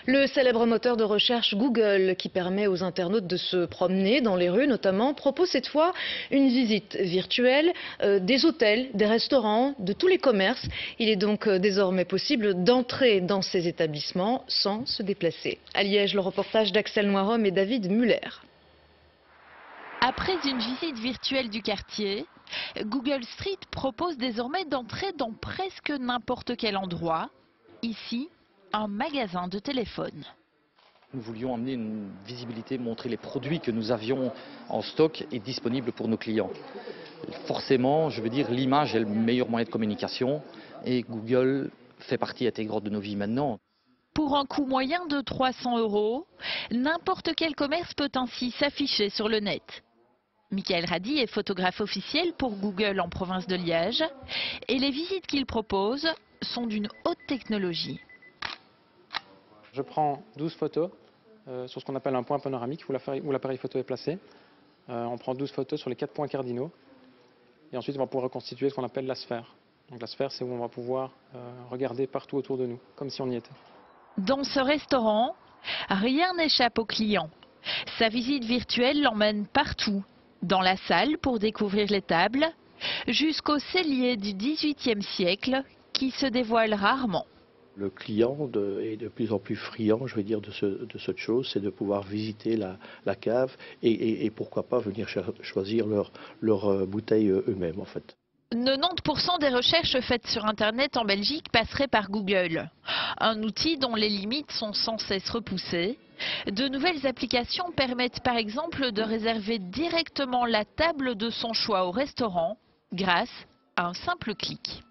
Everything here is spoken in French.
Le célèbre moteur de recherche Google, qui permet aux internautes de se promener dans les rues notamment, propose cette fois une visite virtuelle des hôtels, des restaurants, de tous les commerces. Il est donc désormais possible d'entrer dans ces établissements sans se déplacer. À Liège, le reportage d'Axel Noirom et David Muller. Après une visite virtuelle du quartier, Google Street propose désormais d'entrer dans presque n'importe quel endroit. Ici, un magasin de téléphone. Nous voulions amener une visibilité, montrer les produits que nous avions en stock et disponibles pour nos clients. Forcément, je veux dire, l'image est le meilleur moyen de communication et Google fait partie intégrante de nos vies maintenant. Pour un coût moyen de 300 €, n'importe quel commerce peut ainsi s'afficher sur le net. Michael Radi est photographe officiel pour Google en province de Liège et les visites qu'il propose sont d'une haute technologie. Je prends 12 photos sur ce qu'on appelle un point panoramique où l'appareil photo est placé. On prend 12 photos sur les 4 points cardinaux et ensuite on va pouvoir reconstituer ce qu'on appelle la sphère. Donc la sphère, c'est où on va pouvoir regarder partout autour de nous, comme si on y était. Dans ce restaurant, rien n'échappe au client. Sa visite virtuelle l'emmène partout, dans la salle pour découvrir les tables, jusqu'au cellier du XVIIIe siècle qui se dévoile rarement. Le client est de plus en plus friand, je vais dire, de cette chose, c'est de pouvoir visiter la cave et pourquoi pas venir choisir leur bouteille eux-mêmes en fait. 90% des recherches faites sur Internet en Belgique passeraient par Google. Un outil dont les limites sont sans cesse repoussées. De nouvelles applications permettent par exemple de réserver directement la table de son choix au restaurant grâce à un simple clic.